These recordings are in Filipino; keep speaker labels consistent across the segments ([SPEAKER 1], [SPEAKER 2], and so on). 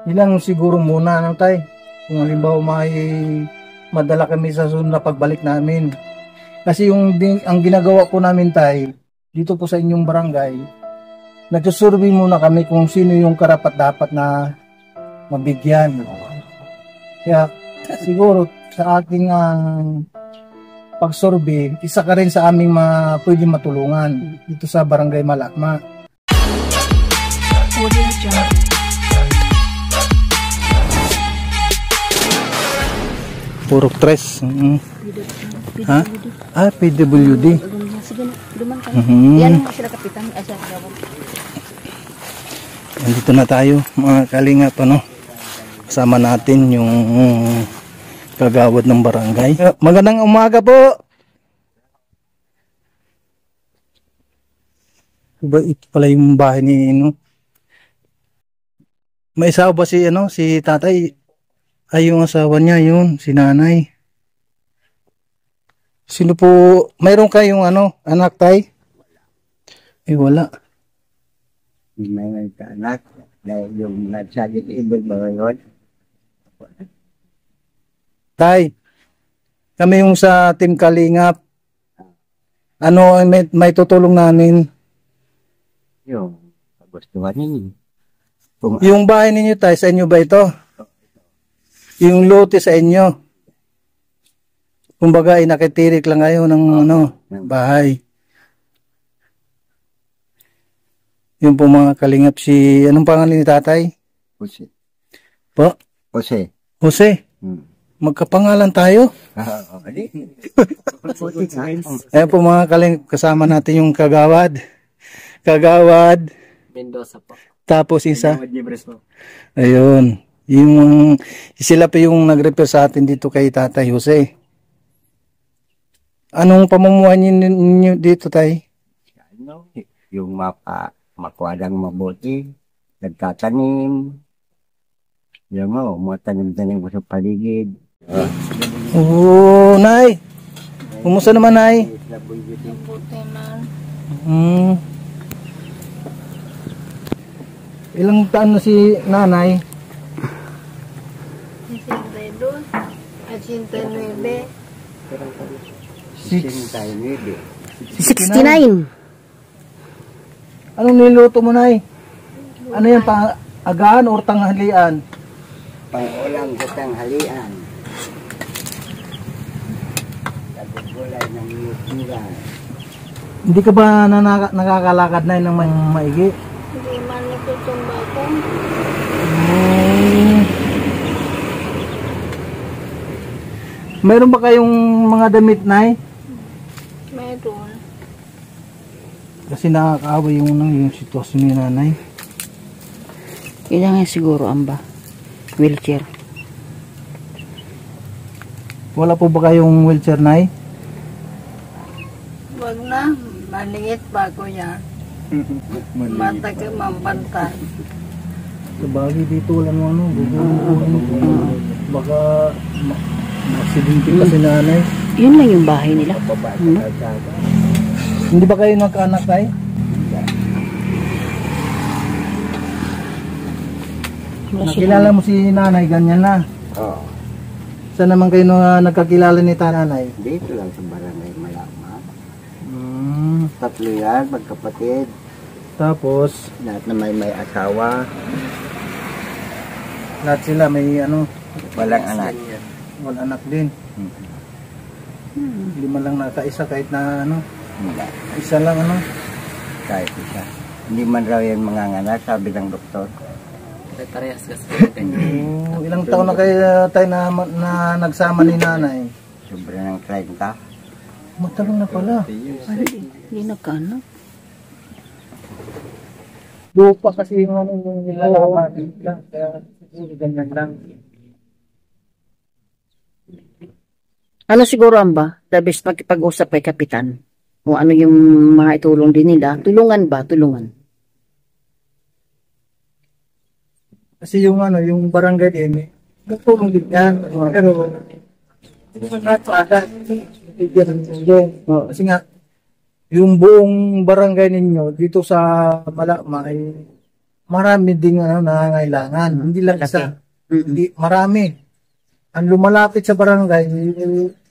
[SPEAKER 1] Ilang siguro muna, ano tay? Kung halimbawa may madala kami sa sunod na pagbalik namin. Kasi ang ginagawa po namin tay, dito po sa inyong barangay, nagsusurvey muna kami kung sino yung karapat-dapat na mabigyan. Kaya siguro sa ating pag-survey, isa ka rin sa aming pwedeng matulungan dito sa Barangay Malakma. Purok tres. Ha? Ah, PWD.
[SPEAKER 2] Sige na, duman ka. Yan ang sila kapitan.
[SPEAKER 1] Nandito na tayo, mga kalingap, ano? Kasama natin yung kagawad ng barangay. Magandang umaga po! Diba, ito pala yung bahay ni, no? May asawa ba si tatay? Ay, yung asawa niya, yun, si nanay. Sino po, mayroon kayong anak tay? Wala.
[SPEAKER 3] May nagkaanak dahil yung nagsagit ibig mga yun.
[SPEAKER 1] Tay, kami yung sa Team Kalingap. May tutulong namin.
[SPEAKER 3] Yung kagustuhan ninyo.
[SPEAKER 1] Yung bahay ninyo tay, sa inyo ba ito? Yung lote sa inyo. Kumbaga, nakitirik lang kayo ng bahay. Yung po mga kalingap anong pangalan ni tatay?
[SPEAKER 3] Jose.
[SPEAKER 1] Po?
[SPEAKER 3] Jose.
[SPEAKER 1] Jose. Magkapangalan tayo? Ayan po mga kalingap, kasama natin yung kagawad. Kagawad.
[SPEAKER 4] Mendoza po.
[SPEAKER 1] Tapos isa.
[SPEAKER 4] Po.
[SPEAKER 1] Ayun. Sila pa yung nag-refer sa atin dito kay Tatay Jose. Anong pamumuhay ninyo dito, tay?
[SPEAKER 3] Yung makwadang mabuti, nagtatanim, yung mga tanim-tanim ko sa paligid.
[SPEAKER 1] Oo, nay. Kumusta naman, nay?
[SPEAKER 2] Mabuti man.
[SPEAKER 1] Ilang taon na si nanay?
[SPEAKER 2] 62, 89.
[SPEAKER 3] 69.
[SPEAKER 1] Anong niluto mo, nay? Ano yan, agaan o tanghalian?
[SPEAKER 3] Pang-ulam sa tanghalian. Gulay ng yutira.
[SPEAKER 1] Hindi ka ba nakakalakad na ng maigi?
[SPEAKER 2] Hindi man natutumba ko.
[SPEAKER 1] Meron ba kayong mga damit, nay?
[SPEAKER 2] Meron.
[SPEAKER 1] Kasi nakakaawa yung sitwasyon ni nanay.
[SPEAKER 5] Kailangan siguro amba. Wheelchair.
[SPEAKER 1] Wala po ba kayong wheelchair, nay?
[SPEAKER 2] Wag na. Maliit pa ko yan. Matag mampantay.
[SPEAKER 1] Sabagay dito walang baka aksidente pa si nanay.
[SPEAKER 5] Yun lang yung bahay nila.
[SPEAKER 1] Hindi ba kayo nagkaanak, tay? Nakilala mo si nanay, ganyan na.
[SPEAKER 3] Oo.
[SPEAKER 1] Saan naman kayo nagkakilala ni nanay?
[SPEAKER 3] Dito lang sa Barangay Malakma. Tatlo yan, magkapatid.
[SPEAKER 1] Tapos,
[SPEAKER 3] Lahat na may asawa.
[SPEAKER 1] lahat sila may
[SPEAKER 3] Walang anak.
[SPEAKER 1] walang anak din. Hindi man lang nakaisa kahit na
[SPEAKER 3] Wala.
[SPEAKER 1] isa lang
[SPEAKER 3] Kahit isa. Hindi man raw yan manganganak, sabi ng doktor.
[SPEAKER 4] Parehas kasi ganyan.
[SPEAKER 1] Ilang taon na kayo tayo na nagsama ni nanay?
[SPEAKER 3] Sobra ng 30.
[SPEAKER 1] Matagal na pala.
[SPEAKER 5] Hindi nagkaanak.
[SPEAKER 1] Lupa kasi yung nilalaman lang. Kaya ganyan lang.
[SPEAKER 5] Ano siguro amba? The best pag-usap kay kapitan. Kung ano yung mga itulong din nila. Tulungan ba? Tulungan.
[SPEAKER 1] Kasi yung barangay din, nagtulong din yan. Pero, kasi nga, yung buong barangay ninyo, dito sa Malakma ay marami ding nangangailangan. Hindi lang isa.
[SPEAKER 5] Mm-mm.
[SPEAKER 1] Hindi, marami. Ang lumalapit sa barangay,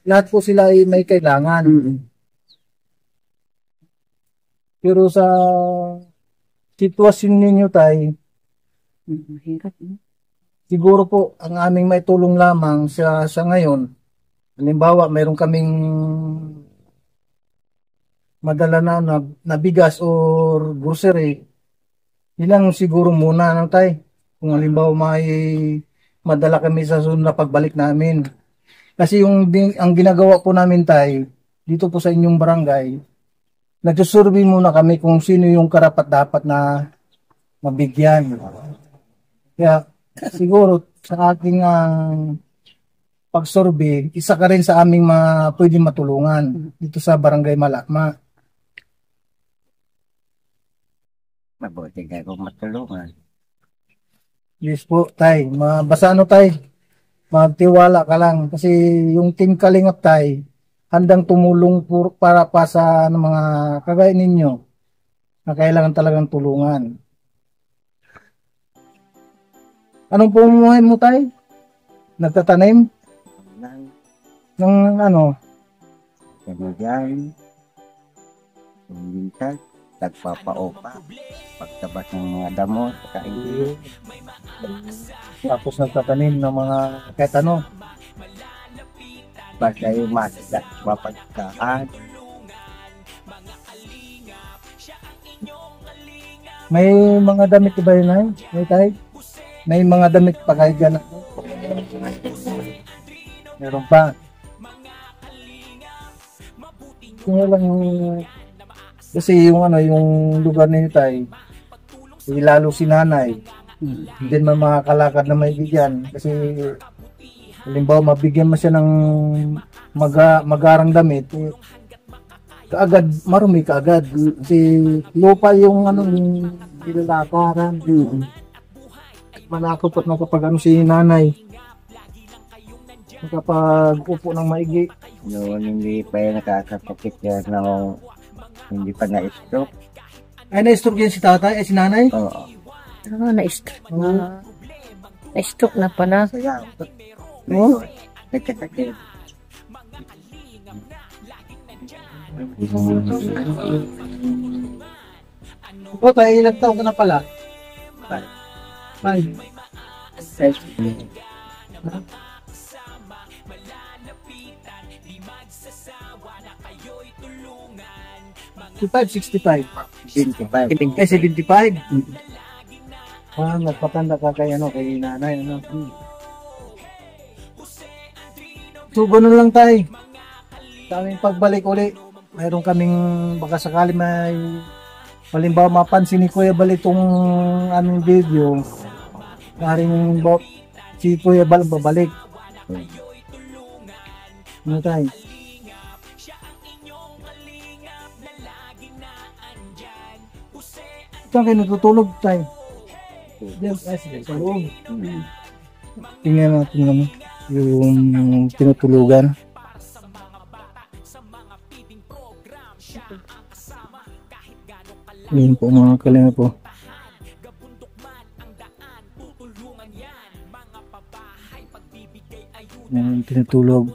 [SPEAKER 1] lahat po sila ay may kailangan.
[SPEAKER 5] Mm-mm.
[SPEAKER 1] Pero sa sitwasyon ninyo tay,
[SPEAKER 5] Mahirap.
[SPEAKER 1] siguro po ang aming may tulong lamang sa ngayon. Halimbawa, mayroon kaming madala na bigas or grocery. Ilang siguro muna tay. Kung halimbawa may madala kami sa sunod na pagbalik namin. Kasi ang ginagawa po namin tay, dito po sa inyong barangay, nagsusurvey muna kami kung sino yung karapat-dapat na mabigyan. Kaya siguro sa aking pag-survey, isa ka rin sa aming pwedeng matulungan dito sa Barangay Malakma.
[SPEAKER 3] Mabuti ka kung matulungan.
[SPEAKER 1] Yes po, tay. Basta tay, magtiwala ka lang. Kasi yung Team Kalingap tay, handang tumulong para pa sa mga kagaya ninyo na kailangan talagang tulungan. Anong pumumuhay mo tay? Nagtatanim?
[SPEAKER 3] Nang
[SPEAKER 1] Ng ano?
[SPEAKER 3] kanyan, minsan, nagpapaopa. Pagtabas ng mga damo, kain.
[SPEAKER 1] Tapos nagtatanim ng mga kahit ano.
[SPEAKER 3] Basta yung masda, mapagkaan.
[SPEAKER 1] May mga damit ba yun ay? May tay? May mga damit pa kahit gano'n. Meron pa. Kung lang kasi yung yung lugar ninyo tay, lalo si nanay. Hindi man makakalakad na may bigyan kasi halimbawa mabigyan mo siya ng magarang damit, kaagad marumi kaagad kasi lupa yung yung nilalakaran. Manakot na kapag si nanay kapag upo ng maigi.
[SPEAKER 3] Noon hindi pa yung nakakapakit yan na hindi pa na-stroke.
[SPEAKER 1] Ay, na-stroke yan si tatay, si nanay?
[SPEAKER 3] Oo.
[SPEAKER 5] Na-stroke na. Na-stroke na pala.
[SPEAKER 3] Kaya,
[SPEAKER 5] Oh.
[SPEAKER 3] nagkasakit.
[SPEAKER 1] O tayo, ilang taon ka na pala? 5. 65.
[SPEAKER 3] 25.
[SPEAKER 1] Eh, 75. Nagpatanda ka kay kay nanay, So, ganun lang tayo. Sa aming pagbalik uli, mayroon kaming baka sakali may halimbawa mapansin ni Kuya Bal itong aming video. Maring si Kuya Bal babalik. Ano tayo? Saan kayo natutulog tayo? Diyan, sa loob. Tingnan natin yung tinutulugan. Yun po mga kalinga po. Yung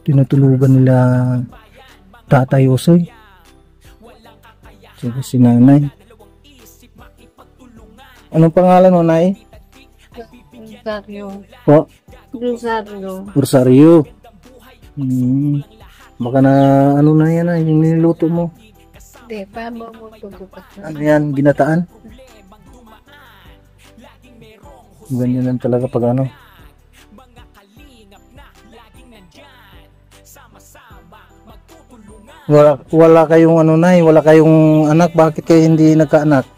[SPEAKER 1] tinutulugan nila Tatay Osoy. Saka si nanay. Anong pangalan mo, Nay?
[SPEAKER 2] Rosario.
[SPEAKER 1] Po?
[SPEAKER 2] Rosario.
[SPEAKER 1] Rosario. Baka na na yan yung niluto mo.
[SPEAKER 2] Hindi, paano mo tutukas na?
[SPEAKER 1] Ano yan, ginataan? Ganyan lang talaga pag Wala kayong Nay, wala kayong anak, bakit kayo hindi nagkaanak?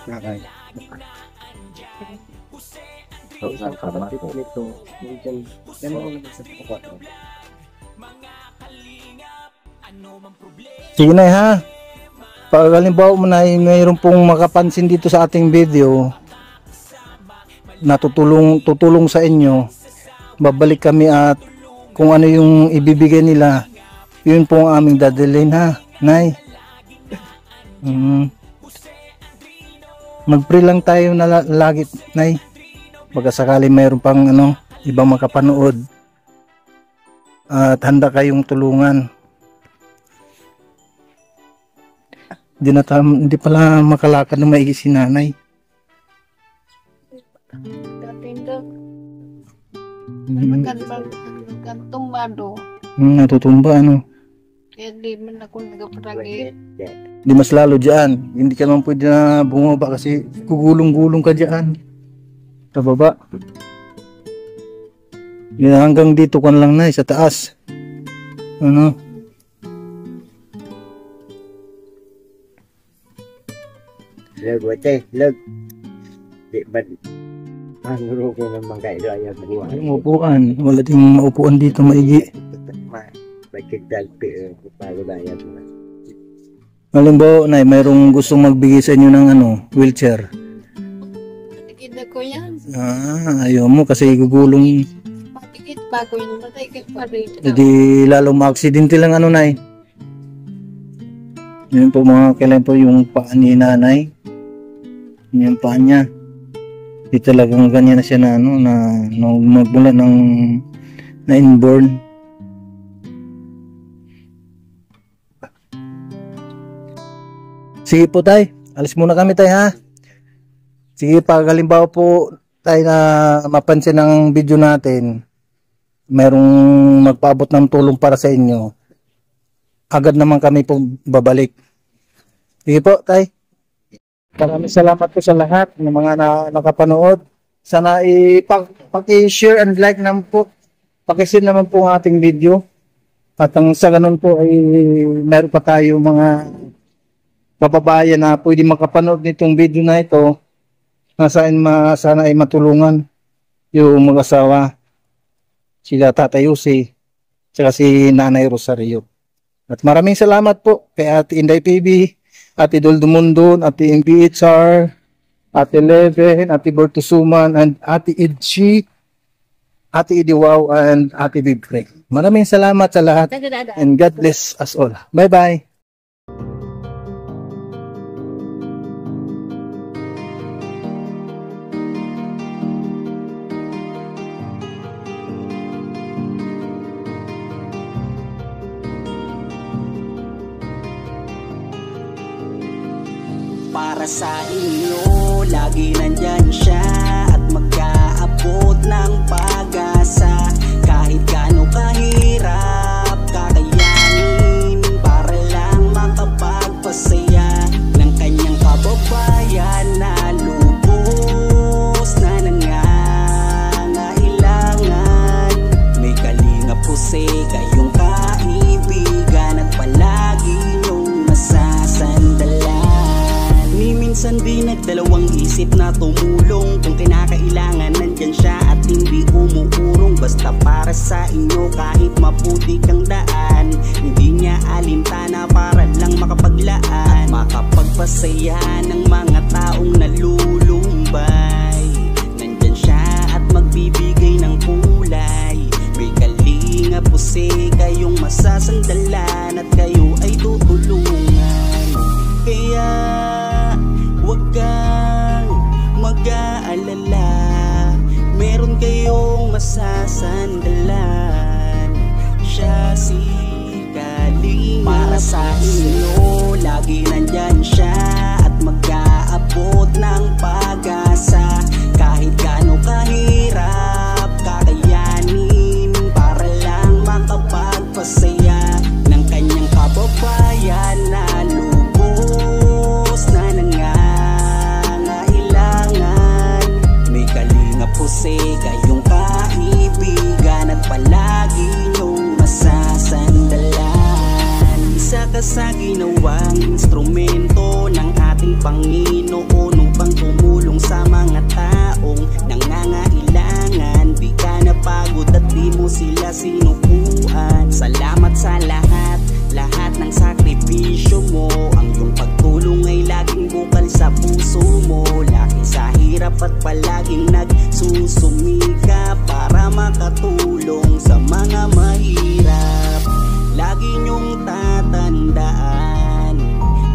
[SPEAKER 3] Okay. So, saan ka ba po?
[SPEAKER 1] Sige na ha. Pag halimbawa mo na mayroon pong makapansin dito sa ating video, tutulong sa inyo, babalik kami at kung ano yung ibibigay nila, yun po ang aming dadalhin, ha, Nay. Mag-pray lang tayo na lagi, Nay. Baka sakali mayroon pang ibang makapanood at handa kayong tulungan. Hindi pala makalakad na maigi si Nanay.
[SPEAKER 2] Tumbado.
[SPEAKER 1] Natutumba,
[SPEAKER 2] Kaya di man ako nagapragi.
[SPEAKER 1] Di mas lalo dyan. Hindi ka naman pwede na bumaba kasi gugulong-gulong ka dyan. Sa baba. Yan, hanggang dito kan lang, Nay, sa taas.
[SPEAKER 3] Lag, watay, lag. Di ba? Manuro ko naman kayo ayaw buwan.
[SPEAKER 1] Yung upuan. Wala ding maupuan dito maigi.
[SPEAKER 3] Pagkagdalpi, bago na yan.
[SPEAKER 1] Halimbawa, Nay, mayroong gustong magbigay sa inyo ng wheelchair.
[SPEAKER 2] Nakikita ko yan.
[SPEAKER 1] Ayaw mo kasi gugulong.
[SPEAKER 2] Matikit pa ko yun. Matikit pa rin.
[SPEAKER 1] Hindi lalong ma-aksidente lang, Nay. Yun po mga kailan po yung paa ni Nanay. Yung paa niya. Di talagang ganyan na siya na magmula ng na inborn. Sige po, Tay. Alis muna kami, Tay, ha. Sige, pag halimbawa po tayo na mapansin ng video natin, mayroong magpaabot ng tulong para sa inyo, agad naman kami po babalik. Sige po, Tay. Maraming salamat po sa lahat ng mga nakapanood. Sana paki-share and like naman po. Paki-share naman po ang ating video. At sa ganun po ay meron pa tayo mga kababayan na pwede makapanood nitong video na ito na sana ay matulungan yung mag-asawa, sila Tatay Jose tsaka si Nanay Rosario. At maraming salamat po kay Ate Inday PB, Ate Doldo Mundon, Ate MBHR, Ate Leven, Ate Bertusuman, and Ate Idchi, Ate Idiwaw, and Ate Bibre. Maraming salamat sa lahat and God bless us all. Bye-bye.
[SPEAKER 6] Para sa inyo, lagi nandyan siya at mag-aabot ng pag-asa. Kahit gaano kahirap, kakayanin para lang makapagpasaya ng kanyang kababayan na lubos na nangangailangan. May kalingap po kayong kaibigan at palagi niyong masasandalan. Minsan di nagdalawang isip na tumulong. Kung kinakailangan nandyan siya at hindi umuurong. Basta para sa inyo kahit maputik ang daan, hindi niya alintana para lang makapaglaan at makapagpasaya ng mga taong nalulumbay. Nandyan siya at magbibigay ng kulay. May kalinga po kayong masasandalan at kayo ay tutulungan. Kaya huwag kang mag-aalala, meron kayong masasandalan. Siya si Kalinga. Para sa inyo, lagi nandyan siya at mag-aabot ng pag-asa. Kahit gaano kahirap, kakayanin para lang makapagpasaya ng kanyang kababayan na lubos na nangangailangan. May kalinga po kayong kaibigan at palagi niyong masasandalan. Isa ka sa ginawang instrumento ng ating Panginoon upang tumulong sa mga taong nangangailangan. Di ka napagod at di mo sila sinukuan. Salamat sa lahat ng sakripisyo mo. Ang iyong pagtulong ay laging bukal sa puso mo. Laki sa hirap mahirap at palaging nagsusumika para makatulong sa mga mahirap. Lagi niyong tatandaan,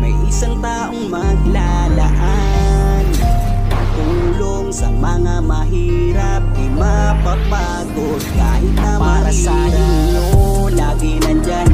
[SPEAKER 6] may isang taong maglalaan. Tulong sa mga mahirap, di mapapagod kahit na para mahirap. Sa inyo, lagi nandyan